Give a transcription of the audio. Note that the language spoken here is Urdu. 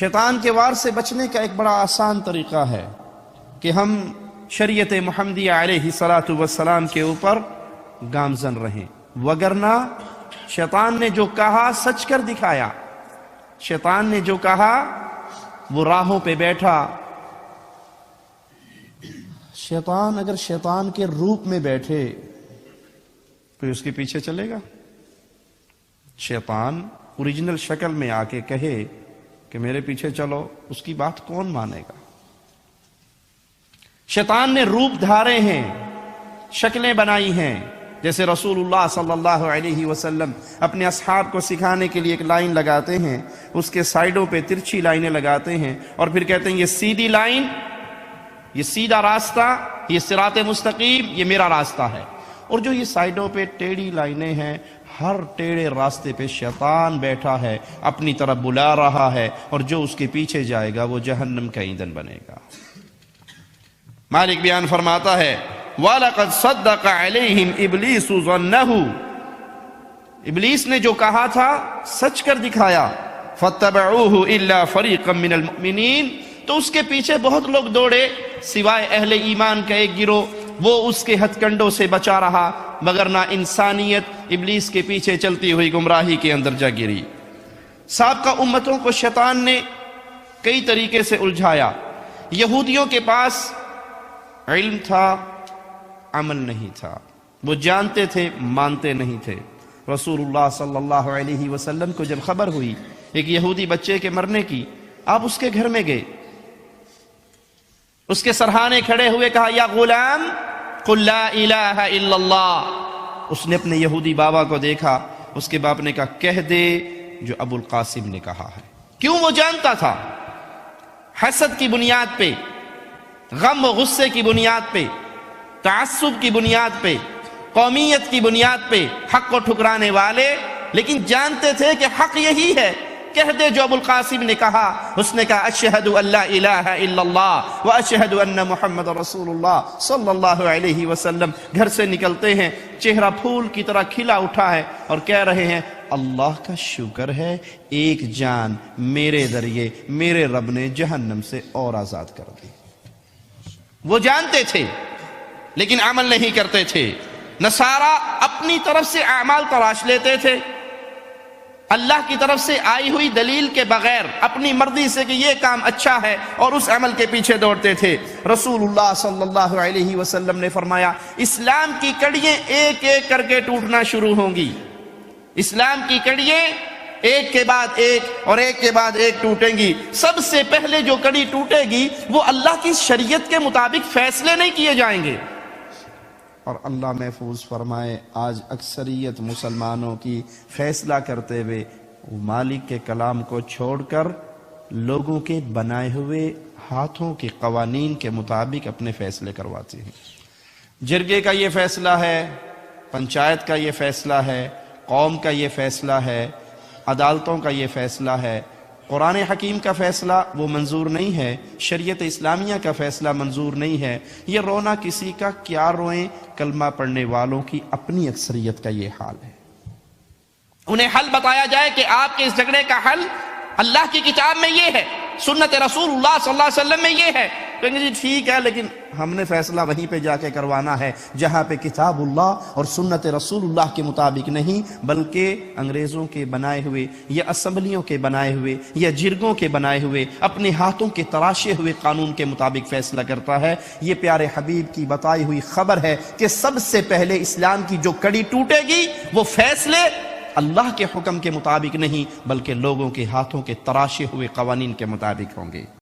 شیطان کے وار سے بچنے کا ایک بڑا آسان طریقہ ہے کہ ہم شریعت محمدیہ علیہ الصلاۃ والسلام کے اوپر گامزن رہیں، وگرنہ شیطان نے جو کہا سچ کر دکھایا۔ شیطان نے جو کہا وہ راہوں پہ بیٹھا۔ شیطان اگر شیطان کے روپ میں بیٹھے تو اس کے پیچھے چلے گا؟ شیطان اوریجنل شکل میں آ کے کہے کہ میرے پیچھے چلو، اس کی بات کون مانے گا؟ شیطان نے روپ دھارے ہیں، شکلیں بنائی ہیں، جیسے رسول اللہ صلی اللہ علیہ وسلم اپنے اصحاب کو سکھانے کے لیے ایک لائن لگاتے ہیں، اس کے سائیڈوں پہ ترچھی لائنیں لگاتے ہیں اور پھر کہتے ہیں یہ سیدھی لائن، یہ سیدھا راستہ، یہ صراط مستقیم، یہ میرا راستہ ہے۔ اور جو یہ سائیڈوں پہ ٹیڑھی لائنیں ہیں، ہر ٹیڑھے راستے پہ شیطان بیٹھا ہے، اپنی طرف بلا رہا ہے، اور جو اس کے پیچھے جائے گا وہ جہنم کا ایندھن بنے گا۔ مالک بیان فرماتا ہے وَلَقَدْ صَدَّقَ عَلَيْهِمْ إِبْلِيسُ ظَنَّهُ، ابلیس نے جو کہا تھا سچ کر دکھایا۔ فَاتَّبَعُوهُ إِلَّا فَرِيقًا مِّنَ الْمُؤْمِنِينَ، تو اس کے پیچھے بہت لوگ دوڑے سوائے اہل ایمان کا ایک گروہ، وہ اس کے ہتھ کنڈوں سے بچا رہا، مگر نہ انسانیت ابلیس کے پیچھے چلتی ہوئی گمراہی کے اندر جا گری۔ سابقہ امتوں کو شیطان نے کئی طریقے سے الجھایا۔ یہودیوں کے پاس علم تھا، عمل نہیں تھا، وہ جانتے تھے، مانتے نہیں تھے۔ رسول اللہ صلی اللہ علیہ وسلم کو جب خبر ہوئی ایک یہودی بچے کے مرنے کی، آپ اس کے گھر میں گئے، اس کے سرہانے کھڑے ہوئے کہا یا غلام قل لا الہ الا اللہ۔ اس نے اپنے یہودی بابا کو دیکھا، اس کے باپ نے کہا کہہ دے جو ابو القاسم نے کہا ہے۔ کیوں؟ وہ جانتا تھا حسد کی بنیاد پہ، غم و غصے کی بنیاد پہ، تعصب کی بنیاد پہ، قومیت کی بنیاد پہ حق کو ٹھکرانے والے، لیکن جانتے تھے کہ حق یہی ہے، کہہ دے جو ابو القاسم نے کہا۔ اس نے کہا اشہد ان لا الہ الا اللہ واشہد ان محمد رسول اللہ صلی اللہ علیہ وسلم۔ گھر سے نکلتے ہیں، چہرہ پھول کی طرح کھلا اٹھا ہے اور کہہ رہے ہیں اللہ کا شکر ہے ایک جان میرے ذریعے میرے رب نے جہنم سے اور آزاد کر دی۔ وہ جانتے تھے لیکن عمل نہیں کرتے تھے۔ نصارہ اپنی طرف سے اعمال تراش لیتے تھے، اللہ کی طرف سے آئی ہوئی دلیل کے بغیر اپنی مرضی سے کہ یہ کام اچھا ہے، اور اس عمل کے پیچھے دوڑتے تھے۔ رسول اللہ صلی اللہ علیہ وسلم نے فرمایا اسلام کی کڑیاں ایک ایک کر کے ٹوٹنا شروع ہوں گی۔ اسلام کی کڑیاں ایک کے بعد ایک اور ایک کے بعد ایک ٹوٹیں گی۔ سب سے پہلے جو کڑی ٹوٹے گی وہ اللہ کی شریعت کے مطابق فیصلے نہیں کیے جائیں گے۔ اور اللہ محفوظ فرمائے آج اکثریت مسلمانوں کی فیصلہ کرتے ہوئے مالک کے کلام کو چھوڑ کر لوگوں کے بنائے ہوئے ہاتھوں کے قوانین کے مطابق اپنے فیصلے کرواتے ہیں۔ جرگے کا یہ فیصلہ ہے، پنچایت کا یہ فیصلہ ہے، قوم کا یہ فیصلہ ہے، عدالتوں کا یہ فیصلہ ہے، قرآن حکیم کا فیصلہ وہ منظور نہیں ہے، شریعت اسلامیہ کا فیصلہ منظور نہیں ہے۔ یہ رونا کسی کا کیا روئیں، کلمہ پڑھنے والوں کی اپنی اکثریت کا یہ حال ہے۔ انہیں حل بتایا جائے کہ آپ کے اس جھگڑے کا حل اللہ کی کتاب میں یہ ہے، سنت رسول اللہ صلی اللہ علیہ وسلم میں یہ ہے، کہیں گے جی ٹھیک ہے لیکن ہم نے فیصلہ وہیں پہ جا کے کروانا ہے جہاں پہ کتاب اللہ اور سنت رسول اللہ کے مطابق نہیں، بلکہ انگریزوں کے بنائے ہوئے یا اسمبلیوں کے بنائے ہوئے یا جرگوں کے بنائے ہوئے اپنے ہاتھوں کے تراشے ہوئے قانون کے مطابق فیصلہ کرتا ہے۔ یہ پیارے حبیب کی بتائی ہوئی خبر ہے کہ سب سے پہلے اسلام کی جو کڑی ٹوٹے گی وہ فیصلے اللہ کے حکم کے مطابق نہیں بلکہ لوگوں کے ہاتھوں کے تراشے ہوئے قوانین کے مطابق ہوں گے۔